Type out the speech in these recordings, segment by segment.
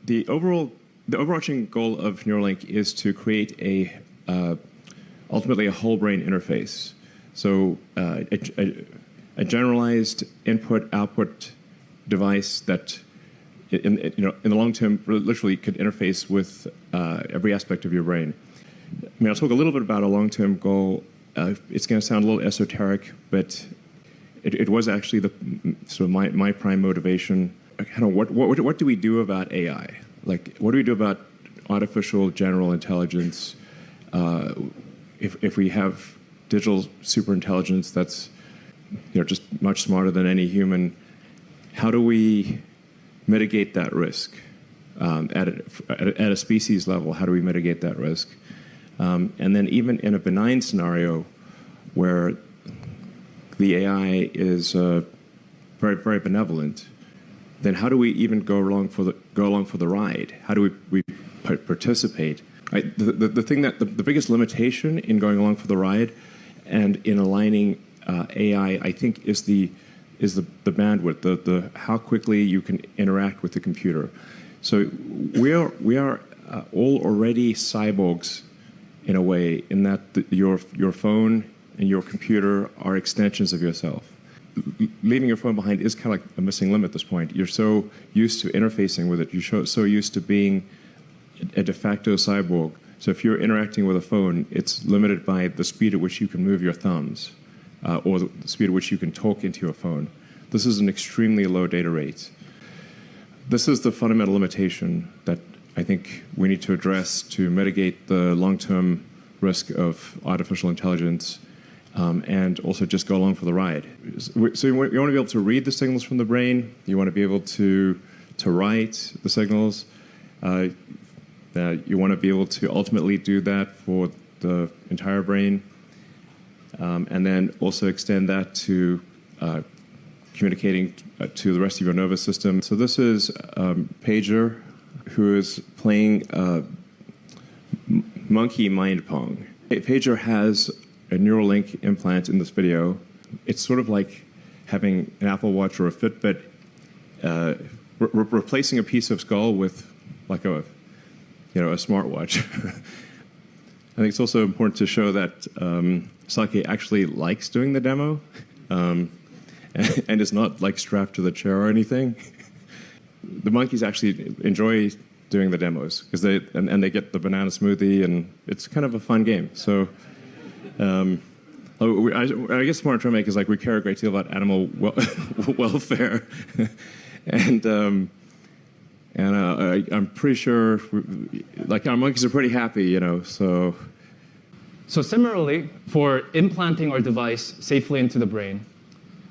the overarching goal of Neuralink is to create ultimately a whole brain interface. So a generalized input-output device that, in the long term, literally could interface with every aspect of your brain. I mean, I'll talk a little bit about a long-term goal. It's going to sound a little esoteric, but it was actually my prime motivation. Kind of what do we do about AI? Like, what do we do about artificial general intelligence? If we have digital superintelligence that's just much smarter than any human, how do we mitigate that risk at a species level? How do we mitigate that risk? And then even in a benign scenario where the AI is very, very benevolent, then how do we even go along for the ride? How do we participate? The thing that the biggest limitation in going along for the ride and in aligning AI, I think, is the bandwidth, the how quickly you can interact with the computer. So we are all already cyborgs in a way, in that your phone and your computer are extensions of yourself. Leaving your phone behind is kind of like a missing limb at this point. You're so used to interfacing with it. You're so used to being a de facto cyborg. So if you're interacting with a phone, it's limited by the speed at which you can move your thumbs or the speed at which you can talk into your phone. This is an extremely low data rate. This is the fundamental limitation that I think we need to address to mitigate the long-term risk of artificial intelligence and also just go along for the ride. So you want to be able to read the signals from the brain. You want to be able to write the signals. You want to be able to ultimately do that for the entire brain. And then also extend that to communicating to the rest of your nervous system. So this is Pager, who is playing monkey mind pong. Pager has a Neuralink implant in this video. It's sort of like having an Apple Watch or a Fitbit, replacing a piece of skull with like a smartwatch. I think it's also important to show that Saki actually likes doing the demo and is not like strapped to the chair or anything. The monkeys actually enjoy doing the demos because they get the banana smoothie, and it's kind of a fun game. So I guess the point I'm trying to make is like we care a great deal about animal welfare, and I'm pretty sure like our monkeys are pretty happy, So similarly, for implanting our device safely into the brain,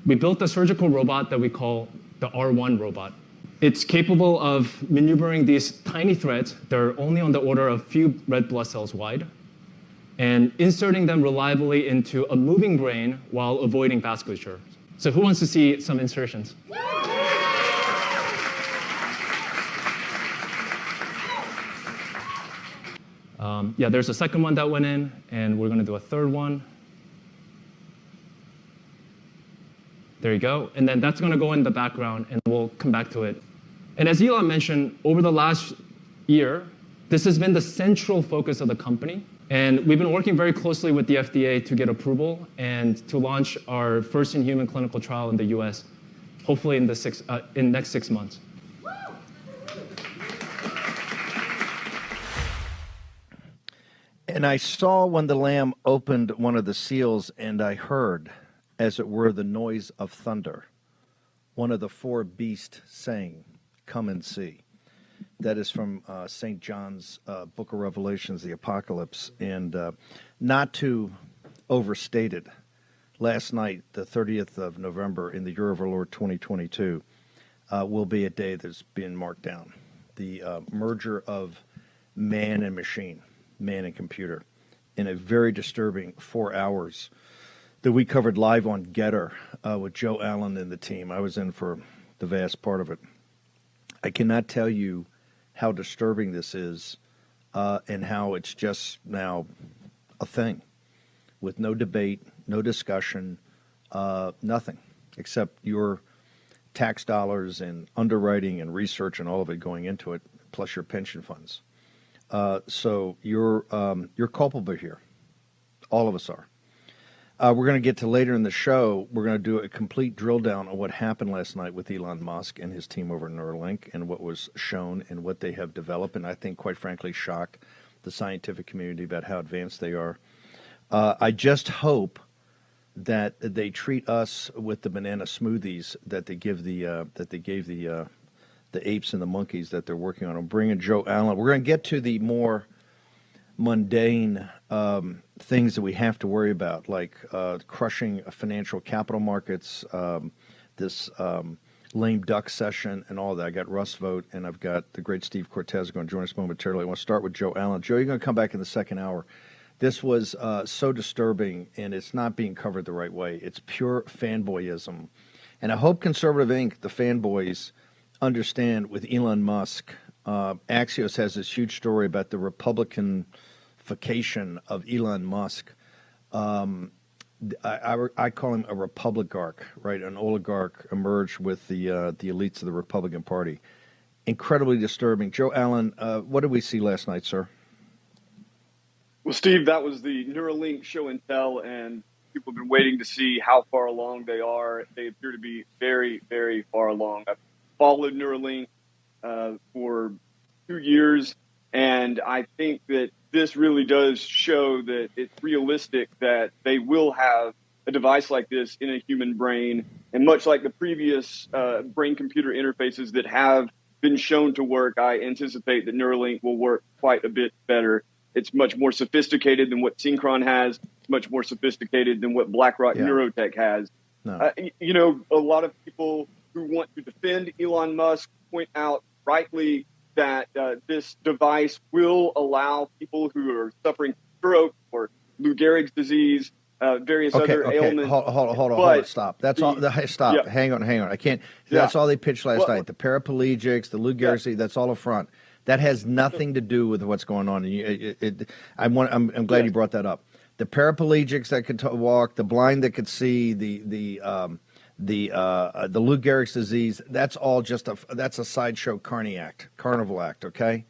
we built a surgical robot that we call the R1 robot. It's capable of maneuvering these tiny threads that are only on the order of a few red blood cells wide, and inserting them reliably into a moving brain while avoiding vasculature. So who wants to see some insertions? Yeah, there's a second one that went in, and we're going to do a third one. There you go. And then that's going to go in the background, and we'll come back to it. And as Elon mentioned, over the last year, this has been the central focus of the company. And we've been working very closely with the FDA to get approval and to launch our first in-human clinical trial in the US, hopefully in the next 6 months. And I saw when the Lamb opened one of the seals, and I heard, as it were, the noise of thunder. One of the four beasts saying, "Come and see." That is from St. John's Book of Revelations, the Apocalypse. And not to overstate it, last night, the 30th of November, in the year of our Lord 2022, will be a day that's been marked down. The merger of man and machine, man and computer, in a very disturbing 4 hours that we covered live on Getter with Joe Allen and the team. I was in for the vast part of it. I cannot tell you how disturbing this is and how it's just now a thing with no debate, no discussion, nothing except your tax dollars and underwriting and research and all of it going into it. plus your pension funds. So you're culpable here. All of us are. We're going to get to later in the show. We're going to do a complete drill down on what happened last night with Elon Musk and his team over at Neuralink and what was shown and what they have developed, and I think, quite frankly, shock the scientific community about how advanced they are. I just hope that they treat us with the banana smoothies that they gave the apes and the monkeys that they're working on. I'm bringing Joe Allen. We're going to get to the more mundane things that we have to worry about, like crushing financial capital markets, this lame duck session, and all that. I got Russ Vogt, and I've got the great Steve Cortez going to join us momentarily. I want to start with Joe Allen. Joe, you're going to come back in the second hour. This was so disturbing, and it's not being covered the right way. It's pure fanboyism. And I hope Conservative Inc., the fanboys, understand with Elon Musk. Axios has this huge story about the Republicanification of Elon Musk. I call him a republicarch, right? An oligarch emerged with the elites of the Republican Party. Incredibly disturbing. Joe Allen, what did we see last night, sir? Well, Steve, that was the Neuralink show and tell, and people have been waiting to see how far along they are. They appear to be very, very far along. I've followed Neuralink for 2 years, and I think that this really does show that it's realistic that they will have a device like this in a human brain. And much like the previous brain-computer interfaces that have been shown to work, I anticipate that Neuralink will work quite a bit better. It's much more sophisticated than what Synchron has. It's much more sophisticated than what BlackRock Neurotech has. No. A lot of people who want to defend Elon Musk point out rightly that this device will allow people who are suffering stroke or Lou Gehrig's disease, various other ailments. Hold on, stop. That's all. Stop. Yeah. Hang on. I can't. That's all they pitched last night. The paraplegics, the Lou Gehrig disease. That's all up front. That has nothing to do with what's going on. I'm glad you brought that up. The paraplegics that could walk, the blind that could see, the Lou Gehrig's disease. That's all just that's a sideshow carnival act. Okay,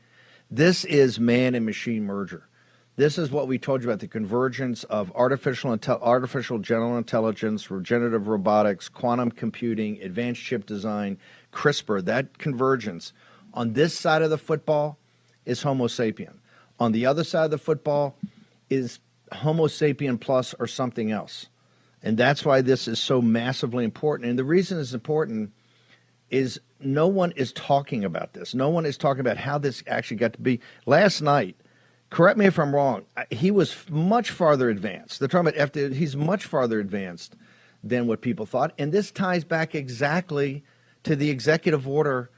this is man and machine merger. This is what we told you about, the convergence of artificial general intelligence, regenerative robotics, quantum computing, advanced chip design, CRISPR. That convergence. On this side of the football is Homo sapien. On the other side of the football is Homo sapien plus or something else. And that's why this is so massively important. And the reason it's important is no one is talking about this. No one is talking about how this actually got to be. Last night, correct me if I'm wrong, he was much farther advanced. They're talking about he's much farther advanced than what people thought. And this ties back exactly to the executive order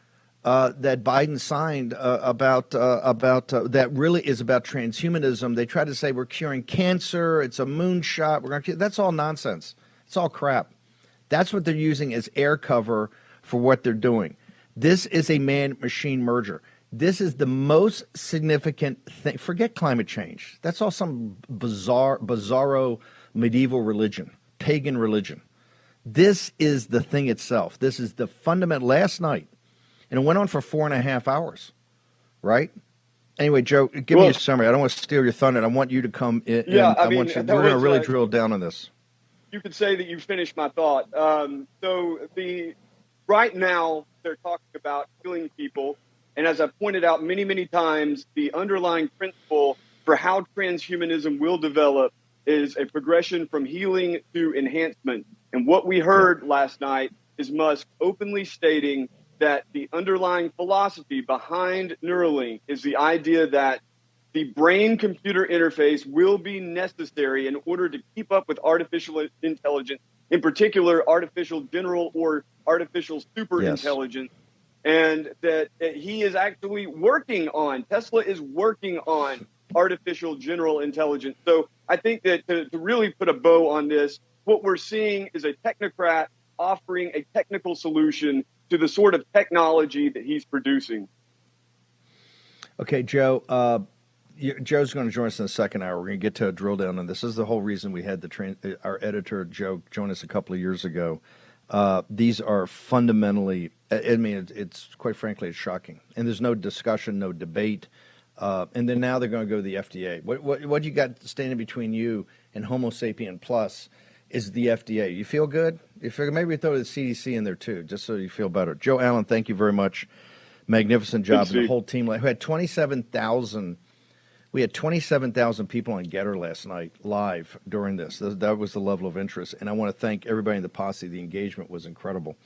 that Biden signed about that really is about transhumanism. They try to say we're curing cancer. It's a moonshot. That's all nonsense. It's all crap. That's what they're using as air cover for what they're doing. This is a man-machine merger. This is the most significant thing. Forget climate change. That's all some bizarro medieval religion, pagan religion. This is the thing itself. This is the fundamental. Last night, and it went on for 4.5 hours, right? Anyway, Joe, give me a summary. I don't want to steal your thunder. I want you to come in. Yeah, we're going to really drill down on this. You could say that you finished my thought. Right now, they're talking about killing people. And as I've pointed out many, many times, the underlying principle for how transhumanism will develop is a progression from healing to enhancement. And what we heard last night is Musk openly stating that the underlying philosophy behind Neuralink is the idea that the brain-computer interface will be necessary in order to keep up with artificial intelligence, in particular, artificial general or artificial super intelligence, and that he is actually working on, Tesla is working on artificial general intelligence. So I think that to really put a bow on this, what we're seeing is a technocrat offering a technical solution to the sort of technology that he's producing. Okay, Joe. Joe's going to join us in the second hour. We're going to get to a drill down on this. This is the whole reason we had our editor, Joe, join us a couple of years ago. These are fundamentally, I mean, it's quite frankly, it's shocking. And there's no discussion, no debate. And then now they're going to go to the FDA. What you got standing between you and Homo sapien plus is the FDA. You feel good? You feel, maybe we throw the CDC in there too, just so you feel better. Joe Allen, thank you very much. Magnificent job. And the whole team. We had 27,000. We had 27,000 people on Getter last night live during this. That was the level of interest. And I want to thank everybody in the posse. The engagement was incredible.